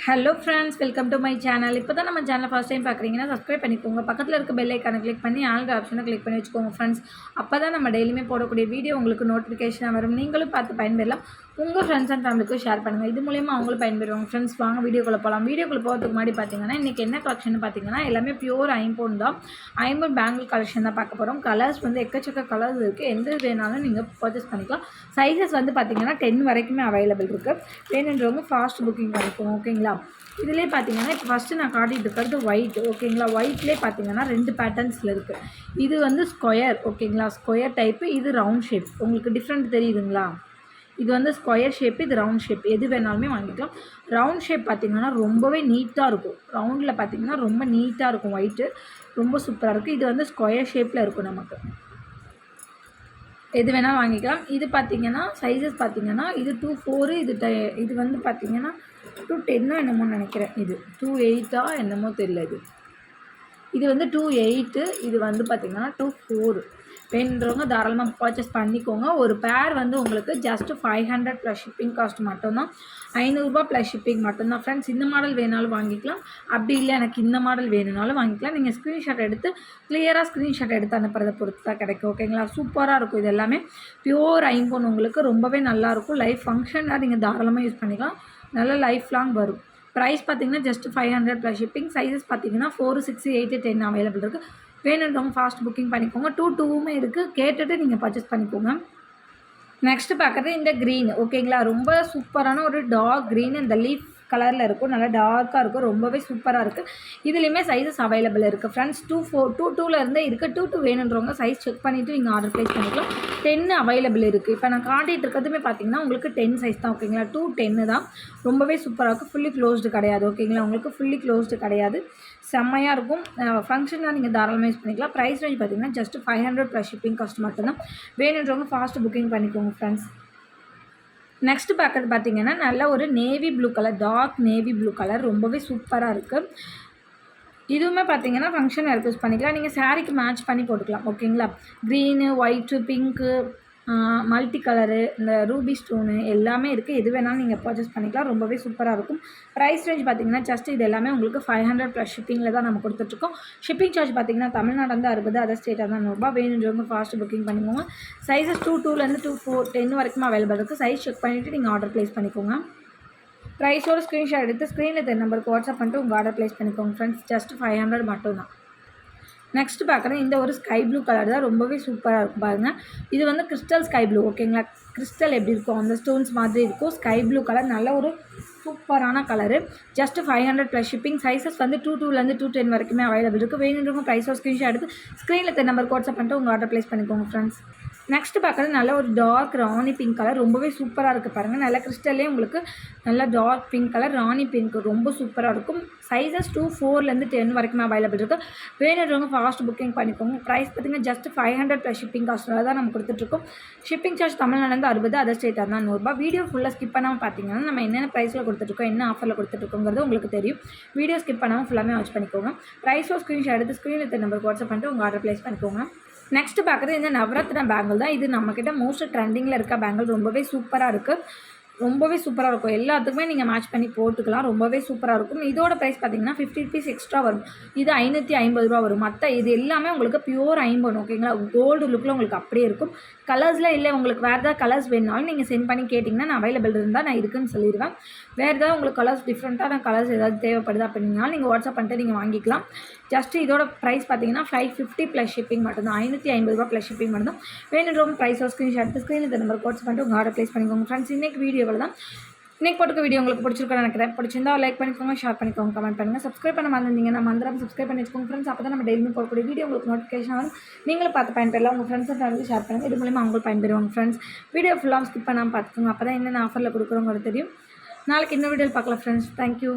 Hello friends, welcome to my channel. இப்போ தான் நம்ம சேனல் ஃபஸ்ட் டைம் பார்க்குறீங்கன்னா சப்ஸ்கிரைப் பண்ணிக்கோங்க. பக்கத்தில் இருக்க பெல் ஐக்கானை கிளிக் பண்ணி ஆல்கிற ஆப்ஷனை கிளிக் பண்ணி வச்சுக்கோங்க ஃப்ரெண்ட்ஸ். அப்போ தான் நம்ம டெய்லியுமே போடக்கூடிய வீடியோ உங்களுக்கு நோட்டிஃபிகேஷனாக வரும். நீங்களும் பார்த்து பயன்பெறலாம். உங்கள் ஃப்ரெண்ட்ஸ் அண்ட் ஃபேமிலிக்கும் ஷேர் பண்ணுங்கள். இது மூலிமா அவங்களும் பயன்பெறுவாங்க. ஃப்ரெண்ட்ஸ், வாங்க வீடியோக்குள்ளே போகலாம். வீடியோக்குள்ளே போகிறதுக்கு முன்னாடி பார்த்தீங்கன்னா இன்றைக்கி என்ன கலெக்ஷன் பார்த்தீங்கன்னா எல்லாமே பியூர் ஐம்பொன் தான். ஐம்பொன் பேங்கிள் கலெக்ஷன் தான் பார்க்க போகிறோம். கலர்ஸ் வந்து எக்கச்சக்க கலர்ஸ் இருக்குது. எந்த வேணாலும் நீங்கள் பர்ச்சேஸ் பண்ணிக்கலாம். சைஸஸ் வந்து பார்த்தீங்கன்னா 10 வரைக்குமே அவைலபிள் இருக்குது. வேணுன்றவங்க ஃபாஸ்ட் புக்கிங் பண்ணிக்கோங்க. ஓகேங்களா? இதிலே பார்த்தீங்கன்னா இப்போ ஃபஸ்ட்டு நான் காட்டிகிட்டு இருக்கிறது ஒயிட். ஓகேங்களா? ஒயிட்லேயே பார்த்தீங்கன்னா 2 பேட்டர்ன்ஸில் இருக்குது. இது வந்து ஸ்கொயர். ஓகேங்களா? ஸ்கொயர் டைப்பு, இது ரவுண்ட் ஷேப். உங்களுக்கு டிஃப்ரெண்ட் தெரியுதுங்களா? இது வந்து ஸ்கொயர் ஷேப்பு, இது ரவுண்ட் ஷேப். எது வேணாலுமே வாங்கிக்கலாம். ரவுண்ட் ஷேப் பார்த்திங்கன்னா ரொம்பவே நீட்டாக இருக்கும். ரவுண்டில் பார்த்திங்கன்னா ரொம்ப நீட்டாக இருக்கும். ஒயிட்டு ரொம்ப சூப்பராக இருக்குது. இது வந்து ஸ்கொயர் ஷேப்பில் இருக்கும். நமக்கு எது வேணால் வாங்கிக்கலாம். இது பார்த்திங்கன்னா சைஸஸ் பார்த்திங்கன்னா இது 2/4, இது வந்து பார்த்திங்கன்னா 210 என்னமோ நினைக்கிறேன். இது 2/8 என்னமோ தெரியல. இது வந்து 2/8. இது வந்து பார்த்திங்கன்னா 2/4. வேணுன்றவங்க தாராளமாக பர்ச்சேஸ் பண்ணிக்கோங்க. ஒரு பேர் வந்து உங்களுக்கு ஜஸ்ட்டு 500 ப்ளஸ் ஷிப்பிங் காஸ்ட் மட்டும்தான். 500 ப்ளஸ் ஷிப்பிங் மட்டும்தான் ஃப்ரெண்ட்ஸ். இந்த மாடல் வேணாலும் வாங்கிக்கலாம். அப்படி இல்லை எனக்கு இந்த மாடல் வேணுனாலும் வாங்கிக்கலாம். நீங்கள் ஸ்க்ரீன்ஷாட் எடுத்து கிளியராக ஸ்க்ரீன்ஷாட் எடுத்து அனுப்புறதை பொறுத்து தான் கிடைக்கும். ஓகேங்களா? சூப்பராக இருக்கும். இது எல்லாமே பியூர் ஐம்பொன். உங்களுக்கு ரொம்பவே நல்லாயிருக்கும். லைஃப் ஃபங்க்ஷனாக நீங்கள் தாராளமாக யூஸ் பண்ணிக்கலாம். நல்ல லைஃப் லாங் வரும். ப்ரைஸ் பார்த்திங்கன்னா ஜஸ்ட் 500 ப்ளஸ் ஷிப்பிங். சைஸஸ் பார்த்திங்கன்னா 4, 6, 8, 10 அவைலபிள் இருக்குது. வேணுன்றவங்க ஃபாஸ்ட் புக்கிங் பண்ணிக்கோங்க. 2 இருக்குது. கேட்டுட்டு நீங்கள் பர்ச்சேஸ் பண்ணிக்கோங்க. நெக்ஸ்ட்டு பார்க்குறது இந்த க்ரீன். ஓகேங்களா? ரொம்ப சூப்பரான ஒரு டார்க் க்ரீன். இந்த லீஃப் கலரில் இருக்கும். நல்லா டார்க்காக இருக்கும். ரொம்பவே சூப்பராக இருக்குது. இதுலேயுமே சைஸஸ் அவைலபிள் இருக்குது ஃப்ரெண்ட்ஸ். 2 இருக்குது. 2 வேணுன்றவங்க சைஸ் செக் பண்ணிவிட்டு நீங்கள் ஆர்டர் ப்ளேஸ் பண்ணிக்கலாம். 10 அவைலபிள் இருக்குது. இப்போ நான் காட்டிகிட்டு இருக்கிறதுமே பார்த்தீங்கன்னா உங்களுக்கு 10 சைஸ் தான். ஓகேங்களா? 210 தான். ரொம்பவே சூப்பராக இருக்குது. ஃபுல்லி க்ளோஸ்டு கிடையாது. ஓகேங்களா? உங்களுக்கு ஃபுல்லி க்ளோஸ்டு கிடையாது. செம்மையாக இருக்கும். ஃபங்க்ஷனாக நீங்கள் தாராளமாக யூஸ் பண்ணிக்கலாம். ப்ரைஸ் ரேஞ்ச் பார்த்தீங்கன்னா ஜஸ்ட் 500 ப்ளஸ் ஷிப்பிங் காஸ்ட் மட்டும்தான். வேணுன்றவங்க ஃபாஸ்ட் புக்கிங் பண்ணிக்கோங்க ஃப்ரெண்ட்ஸ். நெக்ஸ்ட்டு பார்க்குறது பார்த்தீங்கன்னா நல்ல ஒரு navy blue colour, dark navy blue colour. ரொம்பவே சூப்பராக இருக்குது. இதுவுமே பார்த்தீங்கன்னா ஃபங்க்ஷன் வேறு யூஸ் பண்ணிக்கலாம். நீங்கள் சாரீக்கு மேட்ச் பண்ணி போட்டுக்கலாம். ஓகேங்களா? Green, white, pink, multi colour, இந்த ரூபி ஸ்டோனு எல்லாமே இருக்குது. எது வேணாலும் நீங்கள் பர்ச்சேஸ் பண்ணிக்கலாம். ரொம்பவே சூப்பராக இருக்கும். ப்ரைஸ் ரேஞ்ச் பார்த்திங்கன்னா ஜஸ்ட் இது எல்லாமே உங்களுக்கு 500 ப்ளஸ் ஷிப்பிங்கில் தான் நம்ம கொடுத்துட்ருக்கோம். ஷிப்பிங் சார்ஜ் பார்த்திங்கன்னா தமிழ்நாடு வந்து 60, அதர் ஸ்டேட்டாக தான் 100 ரூபா. வேணுன்றவங்க ஃபாஸ்ட் புக்கிங் பண்ணிக்கோங்க. சைஸஸ் 2 to 4, 10 வரைக்கும் அவைலபிள் இருக்குது. சைஸ் செக் பண்ணிவிட்டு நீங்கள் ஆர்டர் ப்ளேஸ் பண்ணிக்கோங்க. ப்ரைஸோட ஸ்க்ரீன்ஷாட் எடுத்து ஸ்க்ரீனில் தெரிய நம்பருக்கு வாட்ஸ்அப் பண்ணிட்டு உங்கள் ஆர்டர் ப்ளேஸ் பண்ணிக்கோங்க ஃப்ரெண்ட்ஸ். ஜஸ்ட் 500 மட்டும் தான். நெக்ஸ்ட்டு பார்க்குறேன் இந்த ஒரு ஸ்கை ப்ளூ கலர் தான். ரொம்பவே சூப்பராக இருக்கும் பாருங்கள். இது வந்து கிறிஸ்டல் ஸ்கை ப்ளூ. ஓகேங்களா? கிறிஸ்டல் எப்படி இருக்கும் அந்த ஸ்டோன்ஸ் மாதிரி இருக்கும். ஸ்கை ப்ளூ கலர் நல்ல ஒரு சூப்பரான colour. Just 500 plus shipping. Sizes வந்து 210 வரைக்குமே அவைலபிள் இருக்குது. வேணுன்றவங்க ப்ரைஸோட ஸ்க்ரீன்ஷாட் எடுத்து ஸ்க்ரீனில் தெரிய நம்பருக்கு வாட்ஸ்அப் பண்ணிட்டு உங்கள் ஆர்டர் ப்ளேஸ் பண்ணிக்கோங்க ஃப்ரெண்ட்ஸ். நெக்ஸ்ட்டு பார்க்குறது நல்ல ஒரு டார்க் ராணி பிங்க் கலர். ரொம்பவே சூப்பராக இருக்குது பாருங்கள். நல்ல கிறிஸ்டல்லே உங்களுக்கு நல்ல டார்க் பிங்க் கலர், ராணி பிங்க் ரொம்ப சூப்பராக இருக்கும். சைஸஸ் 2 10 வரைக்குமே அவைலபிள் இருக்குது. வேணுன்றவங்க ஃபாஸ்ட் புக்கிங் பண்ணிக்கோங்க. ப்ரைஸ் பார்த்திங்கன்னா ஜஸ்ட் 500 ப்ளஸ் ஷிப்பிங் காஸ்ட்டில் தான் நம்ம கொடுத்துட்ருக்கோம். ஷிப்பிங் சார்ஜ் தமிழ்நாடு 60, அதர் ஸ்டேட்டாக தான் 100 ரூபா. வீடியோ ஃபுல்லாக ஸ்கிப் பண்ணாமல் பார்த்தீங்கன்னா நம்ம என்னென்ன ப்ரைஸில் கொடுத்துட்ருக்கோம், என்ன ஆஃபரில் கொடுத்துட்ருக்கோங்கிறது உங்களுக்கு தெரியும். வீடியோ ஸ்கிப் பண்ணாமல் ஃபுல்லாமே வாட்ச் பண்ணிக்கோங்க. ப்ரைஸோ ஸ்க்ரீன்ஷாட் எடுத்து ஸ்க்ரீனில் இருக்க நம்பருக்கு வாட்ஸ்அப் பண்ணிட்டு உங்கள் ஆர்டர் ப்ளேஸ் பண்ணிக்கோங்க. நெக்ஸ்ட்டு பார்க்குறது இந்த நவரத்ன பேங்கிள் தான். இது நம்மக்கிட்ட மோஸ்ட் ட்ரெண்டிங்கில் இருக்க பேங்கிள். ரொம்பவே சூப்பராக இருக்குது. ரொம்பவே சூப்பராக இருக்கும். எல்லாத்துக்குமே நீங்கள் மேட்ச் பண்ணி போட்டுக்கலாம். ரொம்பவே சூப்பராக இருக்கும். இதோட ப்ரைஸ் பார்த்தீங்கன்னா 50 ருபீஸ் எக்ஸ்ட்ரா வரும். இது 550 ரூபா வரும். மற்ற இது எல்லாமே உங்களுக்கு பியூர் ஐம்பொன். ஓகேங்களா? கோல்டு லுக்கில் உங்களுக்கு அப்படியே இருக்கும். கலர்ஸில் இல்லை, உங்களுக்கு வேறு ஏதாவது கலர்ஸ் வேணுனாலும் நீங்கள் சென்ட் பண்ணி கேட்டிங்கன்னா நான் அவைலபிள் இருந்தால் நான் இருக்குன்னு சொல்லிடுவேன். வேறு ஏதாவது உங்களுக்கு கலர்ஸ் டிஃப்ரெண்ட்டான கலர்ஸ் ஏதாவது தேவைப்படுது அப்படின்னாலும் நீங்கள் வாட்ஸ்அப் பண்ணிட்டு நீங்கள் வாங்கிக்கலாம். ஜஸ்ட் இதோட ப்ரைஸ் பார்த்தீங்கன்னா 550 ப்ளஸ் ஷிப்பிங் மட்டும்தான். 550 ரூபா ப்ளஸ் ஷிப்பிங் மட்டும்தான். வேணுன்றவங்க ப்ரைஸோ ஸ்க்ரீன்ஷாட் எடுத்து ஸ்க்ரீனில் இந்த நம்பருக்கு வாட்ஸ்அப் பண்ணிட்டு உங்கள் ஆர்டர் ப்ளேஸ் பண்ணிக்கோங்க ஃப்ரெண்ட்ஸ். இன்றைக்கி வீடியோவில் தான் இன்றைக்கி போட்டுக்க வீடியோ உங்களுக்கு பிடிச்சிருக்கோன்னு நினைக்கிறேன். பிடிச்சிருந்தா லைக் பண்ணிக்கோங்க, ஷேர் பண்ணிக்கோங்க, கமெண்ட் பண்ணுங்கள். சப்ஸ்கிரைப் பண்ண மறந்துருந்தீங்கன்னா மறந்துடாம சப்ஸ்கிரைப் பண்ணி வச்சுக்கோங்க ஃப்ரெண்ட்ஸ். அப்போ தான் நம்ம டெய்லியுமே போடக்கூடிய வீடியோ உங்களுக்கு நோட்டிஃபிகேஷன் வரும். நீங்களும் பார்த்து பயன்பெறலாம். உங்கள் ஃப்ரெண்ட்ஸ் அண்ட் ஃபேமிலி ஷேர் பண்ணுங்கள். இது மூலமாக அவங்களும் பயன்பெறுவாங்க ஃப்ரெண்ட்ஸ். வீடியோ ஃபுல்லாக ஸ்கிப் பண்ணாமல் பார்த்துக்கோங்க. அப்போ தான் என்னென்ன ஆஃபரில் கொடுக்குறோங்கிறது தெரியும். நாளைக்கு இன்னொரு வீடியோவில் பார்க்கலாம் ஃப்ரெண்ட்ஸ். தேங்க்யூ.